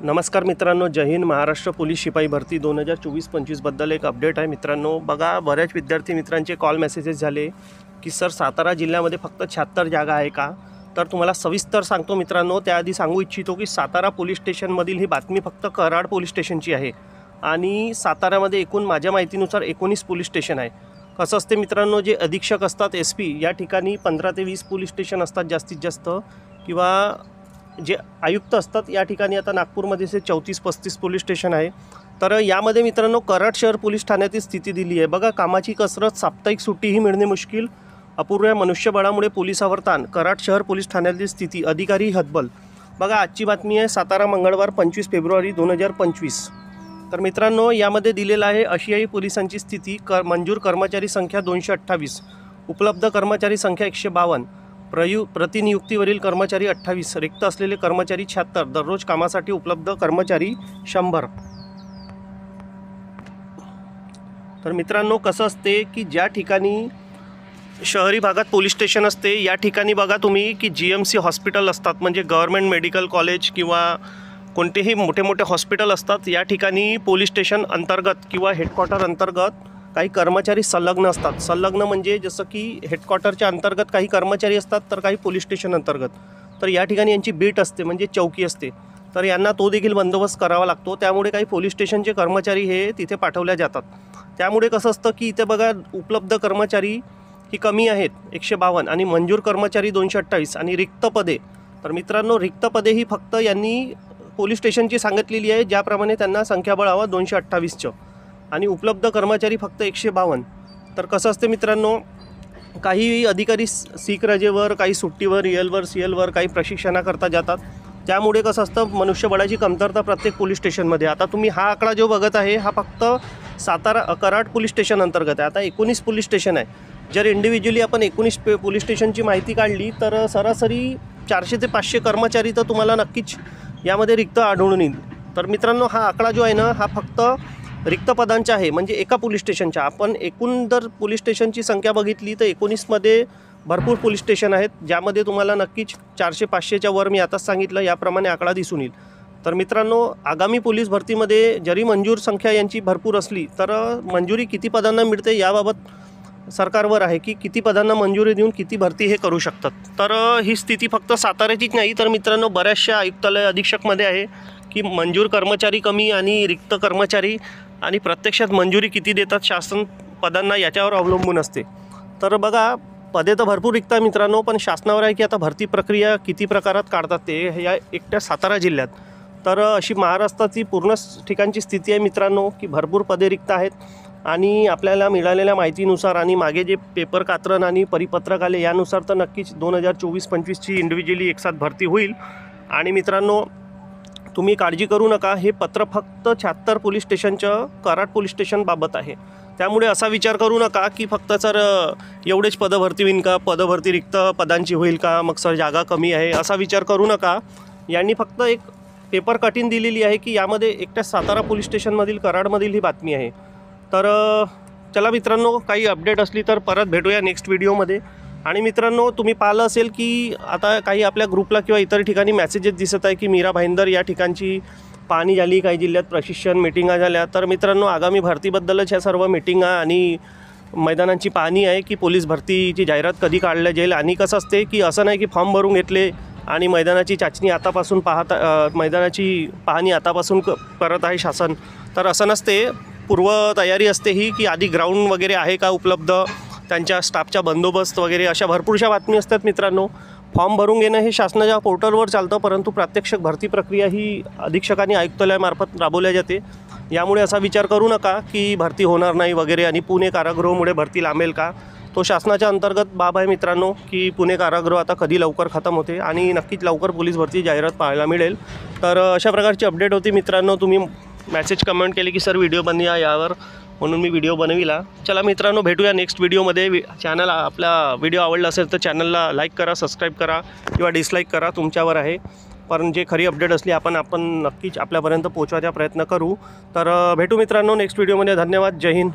नमस्कार मित्रांनो, जय हिंद. महाराष्ट्र पोलीस शिपाई भरती 2024-25 बद्दल एक अपडेट आहे मित्रांनो. बघा, बऱ्याच विद्यार्थी मित्रांचे कॉल मेसेजेस झाले की सर सातारा जिल्ह्यामध्ये फक्त 76 जागा आहे का. तर तुम्हाला सविस्तर सांगतो मित्रांनो. त्याआधी सांगू इच्छितो की सातारा पोलीस स्टेशनमधील ही बातमी फक्त कराड पोलीस स्टेशनची आहे आणि साताऱ्यामध्ये एकूण माझ्या माहितीनुसार 19 पोलीस स्टेशन आहे. कसं असते मित्रांनो, जे अधीक्षक असतात SP या ठिकाणी 15 ते 20 पोलीस स्टेशन असतात जास्तीत जास्त, किंवा जे आयुक्त असतात या ठिकाणी आता नागपूरमध्ये 34-35 पोलीस स्टेशन आहे. तर यामध्ये मित्रांनो कराड शहर पोलीस ठाण्यातील स्थिती दिली आहे. बघा, कामाची कसरत, साप्ताहिक सुट्टीही मिळणे मुश्किल, अपुऱ्या मनुष्यबळामुळे पोलिसावर ताण, कराड शहर पोलीस ठाण्यातील स्थिती, अधिकारी हतबल. बघा, आजची बातमी आहे सातारा, मंगळवार 25 फेब्रुवारी 2025. तर मित्रांनो, यामध्ये दिलेलं आहे आशियाई पोलिसांची स्थिती. मंजूर कर्मचारी संख्या 228, उपलब्ध कर्मचारी संख्या 152, प्रतिनियुक्तीवरील कर्मचारी 28, रिक्त असलेले कर्मचारी 76, दररोज कामासाठी उपलब्ध कर्मचारी 100. तर मित्रांनो, कसं असते की ज्या ठिकाणी शहरी भागात पोलीस स्टेशन असते या ठिकाणी बघा तुम्ही की GMC हॉस्पिटल असतात, म्हणजे गव्हर्मेंट मेडिकल कॉलेज किंवा कोणतेही मोठे मोठे हॉस्पिटल असतात. या ठिकाणी पोलीस स्टेशन अंतर्गत किंवा हेडक्वार्टर अंतर्गत काही कर्मचारी संलग्न असतात. संलग्न म्हणजे जसं की हेडक्वार्टरच्या अंतर्गत काही कर्मचारी असतात तर काही पोलीस स्टेशन अंतर्गत. तर या ठिकाणी यांची बीट असते, म्हणजे चौकी असते. तर यांना तो देखील बंदोबस्त करावा लागतो. त्यामुळे काही पोलीस स्टेशनचे कर्मचारी हे तिथे पाठवल्या जातात. त्यामुळे कसं असतं की इथे बघा, उपलब्ध कर्मचारी ही कमी आहेत 152 आणि मंजूर कर्मचारी 228 आणि रिक्त पदे. तर मित्रांनो, रिक्त पदे ही फक्त यांनी पोलीस स्टेशनची सांगितलेली आहे, ज्याप्रमाणे त्यांना संख्याबळ हवं 228चं, आणि उपलब्ध कर्मचारी फक्त 152. तर कसं असते मित्रांनो, काही अधिकारी सीक रजेवर, काही सुट्टीवर, CLवर काही प्रशिक्षणाकरता जातात. त्यामुळे कसं असतं, मनुष्यबळाची कमतरता प्रत्येक पोलीस स्टेशनमध्ये. आता तुम्ही हा आकडा जो बघत आहे हा फक्त सातारा कराड पोलीस स्टेशन अंतर्गत आहे. आता 19 पोलीस स्टेशन आहे. जर इंडिव्हिज्युअली आपण 19 पोलीस स्टेशनची माहिती काढली तर सरासरी 400 ते 500 कर्मचारी तर तुम्हाला नक्कीच यामध्ये रिक्त आढळून येईल. तर मित्रांनो, हा आकडा जो आहे ना, हा फक्त रिक्त पदांचा आहे, म्हणजे एका पोलीस स्टेशनच्या. आपण एकूण जर पोलीस स्टेशनची संख्या बघितली तर 19मध्ये भरपूर पोलीस स्टेशन आहेत, ज्यामध्ये तुम्हाला नक्कीच 400-500च्या वर मी आताच सांगितलं याप्रमाणे आकडा दिसून येईल. तर मित्रांनो, आगामी पोलीस भरतीमध्ये जरी मंजूर संख्या यांची भरपूर असली तर मंजुरी किती पदांना मिळते याबाबत सरकारवर आहे की किती पदांना मंजुरी देऊन किती भरती हे करू शकतात. तर ही स्थिती फक्त साताऱ्याचीच नाही तर मित्रांनो बऱ्याचशा आयुक्तालय अधीक्षकमध्ये आहे की मंजूर कर्मचारी कमी आणि रिक्त कर्मचारी, आणि प्रत्यक्षात मंजुरी किती देतात शासन पदांना याच्यावर अवलंबून असते. तर बघा, पदे तर भरपूर रिक्त आहे मित्रांनो, पण शासनावर आहे की आता भरती प्रक्रिया किती प्रकारात काढतात ते या एकट्या सातारा जिल्ह्यात. तर अशी महाराष्ट्राची पूर्ण ठिकाणची स्थिती आहे मित्रांनो की भरपूर पदे रिक्त आहेत. आणि आपल्याला मिळालेल्या माहितीनुसार आणि मागे जे पेपर कात्रण आणि परिपत्रक आले यानुसार तर नक्कीच 2024-25ची इंडिव्हिज्युअली एकसाथ भरती होईल. आणि मित्रांनो, तुम्ही काळजी करू नका, हे पत्र फक्त 76 पोलीस स्टेशनचं कराड पोलीस स्टेशनबाबत आहे. त्यामुळे असा विचार करू नका की फक्त सर एवढेच पदभरती होईल का, पदभरती रिक्त पदांची होईल का, मग सर जागा कमी आहे, असा विचार करू नका. यांनी फक्त एक पेपर कटिंग दिलेली आहे की यामध्ये एकट्या सातारा पोलीस स्टेशनमधील कराडमधील ही बातमी आहे. तर चला मित्रांनो, काही अपडेट असली तर परत भेटूया नेक्स्ट व्हिडिओमध्ये. आणि मित्रांनो, तुम्ही पाहिलं असेल की आता काही आपल्या ग्रुपला किंवा इतर ठिकाणी मेसेजेस दिसत आहे की मीरा भाईंदर या ठिकाणची पाहणी झाली, काही जिल्ह्यात प्रशिक्षण मिटिंगा झाल्या. तर मित्रांनो, आगामी भरतीबद्दलच ह्या सर्व मिटिंगा आणि मैदानांची पाहणी आहे की पोलीस भरतीची जाहिरात कधी काढल्या जाईल. आणि कसं असते की असं नाही की फॉर्म भरून घेतले आणि मैदानाची चाचणी आतापासून मैदानाची पाहणी आतापासून करत आहे शासन. तर असं नसते, पूर्वतयारी असते ही की आधी ग्राउंड वगैरे आहे का उपलब्ध, त्यांच्या स्टाफच्या बंदोबस्त वगैरे अशा भरपूरशा बातमी असतात मित्रांनो. फॉर्म भरून घेणं हे शासनाच्या पोर्टलवर चालतं, परंतु प्रत्यक्ष भरती प्रक्रिया ही अधीक्षकांनी आयुक्तालयामार्फत राबवल्या जाते. यामुळे असा विचार करू नका की भरती होणार नाही वगैरे आणि पुणे कारागृहामुळे भरती लांबेल का. तो शासनाच्या अंतर्गत बाब आहे मित्रांनो की पुणे कारागृह आता कधी लवकर खतम होते आणि नक्कीच लवकर पोलीस भरती जाहिरात पाहायला मिळेल. तर अशा प्रकारची अपडेट होती मित्रांनो. तुम्ही मेसेज कमेंट केले की सर व्हिडिओ बनवा यावर, म्हणून मी व्हिडिओ बनविला. चला मित्रांनो, भेटूया नेक्स्ट व्हिडिओमध्ये. चॅनल आपला व्हिडिओ आवडला असेल तर चॅनलला लाईक करा, सबस्क्राईब करा किंवा डिसलाईक करा, तुमच्यावर आहे. पण जे खरी अपडेट असली आपण नक्कीच आपल्यापर्यंत पोहोचवायचा प्रयत्न करू. तर भेटू मित्रांनो नेक्स्ट व्हिडिओमध्ये. धन्यवाद. जय हिंद.